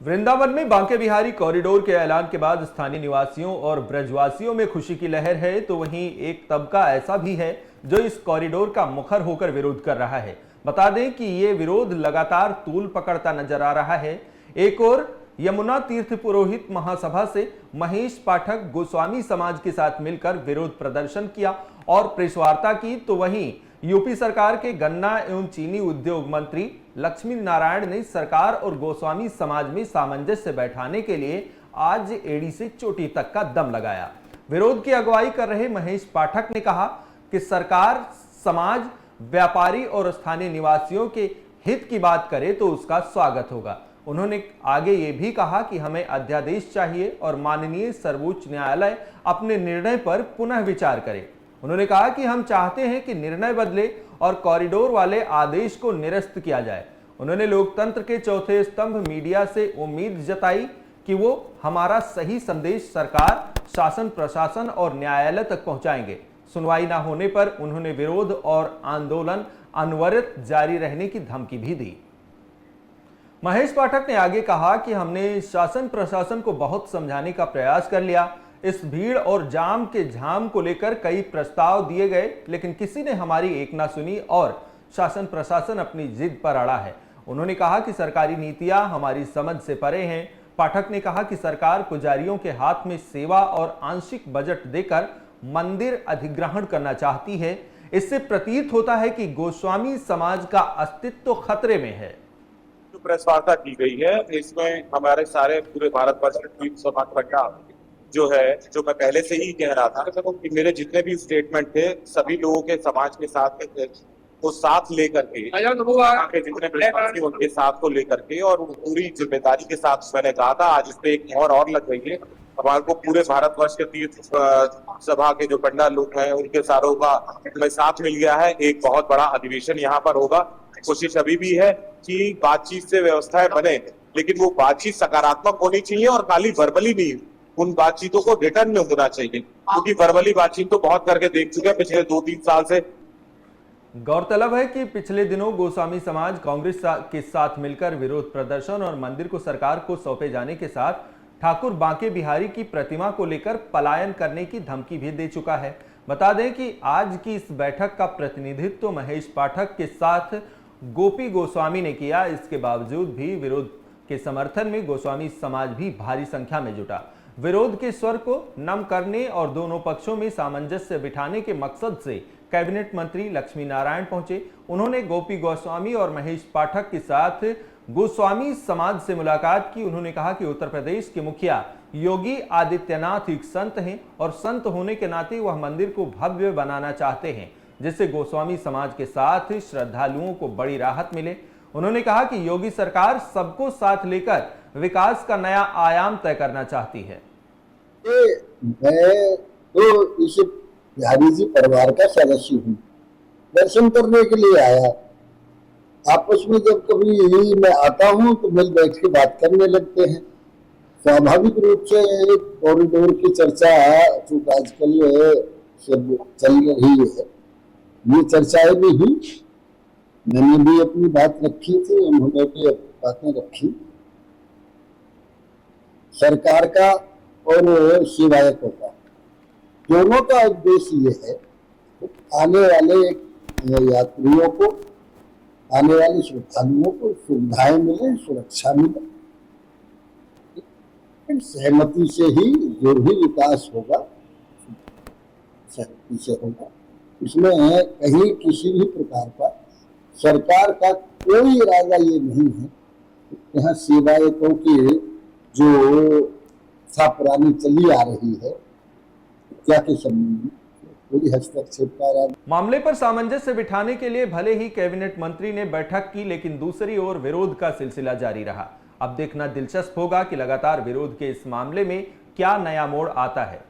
वृंदावन में बांके बिहारी कॉरिडोर के ऐलान के बाद स्थानीय निवासियों और ब्रजवासियों में खुशी की लहर है, तो वहीं एक तबका ऐसा भी है जो इस कॉरिडोर का मुखर होकर विरोध कर रहा है। बता दें कि ये विरोध लगातार तूल पकड़ता नजर आ रहा है। एक और यमुना तीर्थ पुरोहित महासभा से महेश पाठक गोस्वामी समाज के साथ मिलकर विरोध प्रदर्शन किया और प्रेस वार्ता की, तो वहीं यूपी सरकार के गन्ना एवं चीनी उद्योग मंत्री लक्ष्मी नारायण ने सरकार और गोस्वामी समाज में सामंजस्य बैठाने के लिए आज एड़ी से चोटी तक का दम लगाया। विरोध की अगुवाई कर रहे महेश पाठक ने कहा कि सरकार, समाज, व्यापारी और स्थानीय निवासियों के हित की बात करे तो उसका स्वागत होगा। उन्होंने आगे ये भी कहा कि हमें अध्यादेश चाहिए और माननीय सर्वोच्च न्यायालय अपने निर्णय पर पुनः विचार करे। उन्होंने कहा कि हम चाहते हैं कि निर्णय बदले और कॉरिडोर वाले आदेश को निरस्त किया जाए। उन्होंने लोकतंत्र के चौथे स्तंभ मीडिया से उम्मीद जताई कि वो हमारा सही संदेश सरकार, शासन, प्रशासन और न्यायालय तक पहुंचाएंगे। सुनवाई न होने पर उन्होंने विरोध और आंदोलन अनवरत जारी रहने की धमकी भी दी। महेश पाठक ने आगे कहा कि हमने शासन प्रशासन को बहुत समझाने का प्रयास कर लिया। इस भीड़ और जाम के झाम को लेकर कई प्रस्ताव दिए गए, लेकिन किसी ने हमारी एक ना सुनी और शासन प्रशासन अपनी जिद पर अड़ा है। उन्होंने कहा कि सरकारी नीतियां हमारी समझ से परे हैं। पाठक ने कहा कि सरकार पुजारियों के हाथ में सेवा और आंशिक बजट देकर मंदिर अधिग्रहण करना चाहती है। इससे प्रतीत होता है कि गोस्वामी समाज का अस्तित्व खतरे में है। जो प्रेस वार्ता की गई है, इसमें हमारे सारे पूरे भारतवर्ष के समाज जो है, जो मैं पहले से ही कह रहा था कि मेरे जितने भी स्टेटमेंट थे सभी लोगों के समाज के साथ को साथ लेकर के, जितने प्रशासन उनके साथ को लेकर के और पूरी जिम्मेदारी के साथ मैंने कहा था। आज इस पे एक और लग रही है। हमारे को पूरे भारतवर्ष के तीर्थ सभा के जो पंडित लोग हैं उनके सारों का साथ मिल गया है। एक बहुत बड़ा अधिवेशन यहाँ पर होगा। कोशिश अभी भी है कि बातचीत से व्यवस्थाएं बने, लेकिन वो बातचीत सकारात्मक होनी चाहिए और खाली वर्बली नहीं। उन बातचीतों को रिटर्न में होना चाहिए, क्योंकि वर्बली बातचीत तो बहुत करके देख चुके हैं पिछले 2-3 साल से। गौरतलब है कि पिछले दिनों गोस्वामी समाज कांग्रेस के साथ मिलकर विरोध प्रदर्शन और मंदिर को सरकार को सौंपे जाने के साथ ठाकुर बांके बिहारी की प्रतिमा को लेकर पलायन करने की धमकी भी दे चुका है। बता दें कि आज की इस बैठक का प्रतिनिधित्व महेश पाठक के साथ गोपी गोस्वामी ने किया। इसके बावजूद भी विरोध के समर्थन में गोस्वामी समाज भी भारी संख्या में जुटा। विरोध के स्वर को नम करने और दोनों पक्षों में सामंजस्य बिठाने के मकसद से कैबिनेट मंत्री लक्ष्मी नारायण पहुंचे। उन्होंने गोपी गोस्वामी और महेश पाठक के साथ गोस्वामी समाज से मुलाकात की। उन्होंने कहा कि उत्तर प्रदेश के मुखिया योगी आदित्यनाथ एक संत हैं और संत होने के नाते वह मंदिर को भव्य बनाना चाहते हैं, जिससे गोस्वामी समाज के साथ श्रद्धालुओं को बड़ी राहत मिले। उन्होंने कहा कि योगी सरकार सबको साथ लेकर विकास का नया आयाम तय करना चाहती है। मैं तो इस बिहारी जी परिवार का सदस्य हूँ, दर्शन करने के लिए आया। आपस में जब कभी यही मैं आता हूँ तो मिल बैठ के बात करने लगते हैं। स्वाभाविक रूप से एक कॉरिडोर की चर्चा जो आजकल सब चल रही है, ये चर्चाएं भी हुई। मैंने भी अपनी बात रखी थी, उन्होंने भी बातें रखी। सरकार का और सेवायकों का दोनों का उद्देश्य ये है कि आने वाले यात्रियों को, आने वाले श्रद्धालुओं को सुविधाएं मिले, सुरक्षा मिले। सहमति से ही जो भी विकास होगा सहमति से होगा। इसमें कहीं किसी भी प्रकार का सरकार का कोई इरादा ये नहीं है। यहाँ सेवायकों की जो पुरानी चली आ रही है क्या के संबंध में कोई हस्तक्षेप का मामले पर सामंजस्य बिठाने के लिए भले ही कैबिनेट मंत्री ने बैठक की, लेकिन दूसरी ओर विरोध का सिलसिला जारी रहा। अब देखना दिलचस्प होगा कि लगातार विरोध के इस मामले में क्या नया मोड़ आता है।